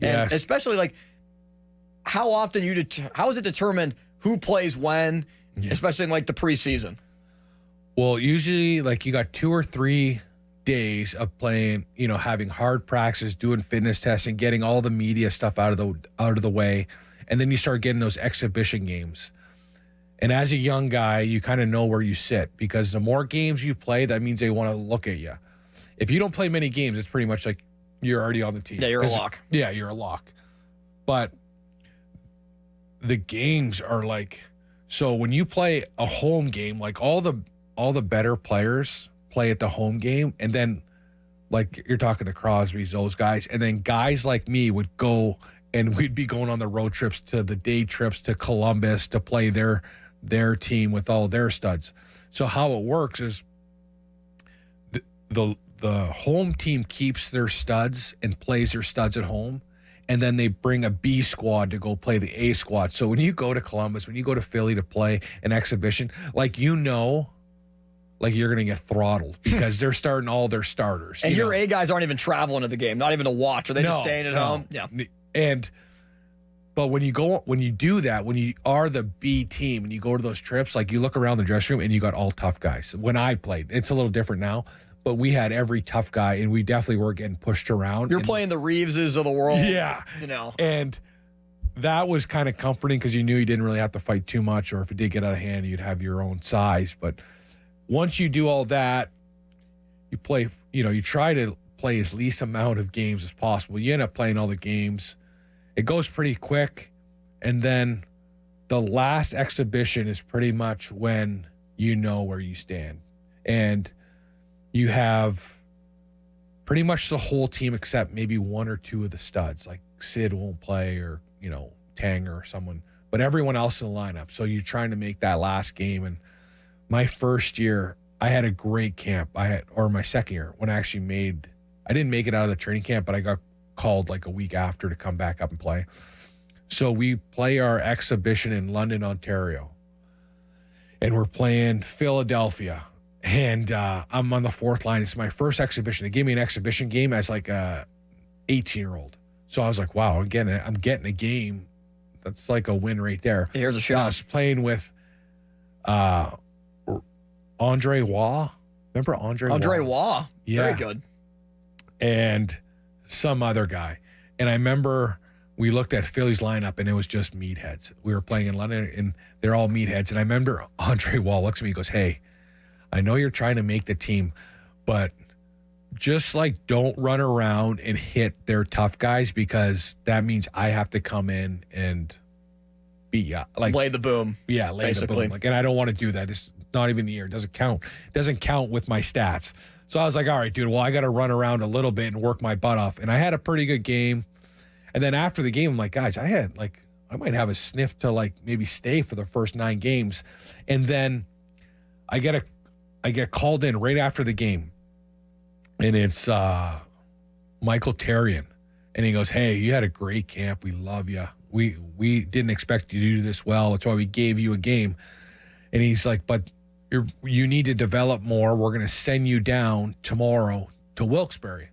And Yes. especially like how often how is it determined who plays when, especially in like the preseason? Well, usually like you got 2 or 3 days of playing, having hard practice, doing fitness testing, getting all the media stuff out of the way, and then you start getting those exhibition games. And as a young guy, you kind of know where you sit because the more games you play, that means they want to look at you. If you don't play many games, it's pretty much like you're already on the team. Yeah, you're a lock. Yeah, you're a lock. But the games are like, so when you play a home game, like all the better players play at the home game, and then like you're talking to Crosby's, those guys, and then guys like me would go and we'd be going on the road trips to the day trips to Columbus to play their team with all their studs. So how it works is the home team keeps their studs and plays their studs at home, and then they bring a B squad to go play the A squad. So when you go to Columbus, when you go to Philly to play an exhibition, like like you're going to get throttled because they're starting all their starters. And your A guys aren't even traveling to the game, not even to watch. Are they just staying at home? Yeah. But when you do that, when you are the B team and you go to those trips, like you look around the dressing room and you got all tough guys. When I played, it's a little different now, but we had every tough guy and we definitely were getting pushed around. You're playing the Reeveses of the world. Yeah. And that was kind of comforting because you knew you didn't really have to fight too much, or if it did get out of hand, you'd have your own size. But once you do all that, you play, you try to play as least amount of games as possible. You end up playing all the games. It goes pretty quick. And then the last exhibition is pretty much when you know where you stand. And you have pretty much the whole team except maybe 1 or 2 of the studs. Like Sid won't play, or, Tanger or someone. But everyone else in the lineup. So you're trying to make that last game. And my first year, I had a great camp. Or my second year, when I didn't make it out of the training camp, but I got called like a week after to come back up and play. So we play our exhibition in London, Ontario. And we're playing Philadelphia. And I'm on the 4th line. It's my first exhibition. They gave me an exhibition game as like a 18-year-old. So I was like, wow, I'm getting a game. That's like a win right there. Here's a shot. I was playing with Andre Waugh. Remember Andre Waugh? Yeah. Very good. And some other guy. And I remember we looked at Philly's lineup and it was just meatheads. We were playing in London and they're all meatheads. And I remember Andre Waugh looks at me and goes, hey, I know you're trying to make the team, but just like don't run around and hit their tough guys, because that means I have to come in and beat you. Like lay the boom. Yeah, lay basically. the boom. Like, and I don't want to do that. It's not even the year. It doesn't count. It doesn't count with my stats. So I was like, all right, dude, well, I got to run around a little bit and work my butt off. And I had a pretty good game. And then after the game, I'm like, guys, I might have a sniff to like maybe stay for the first 9 games. And then I get called in right after the game. And it's Michael Therrien. And he goes, hey, you had a great camp. We love you. We didn't expect you to do this well. That's why we gave you a game. And he's like, but you need to develop more. We're going to send you down tomorrow to Wilkes-Barre.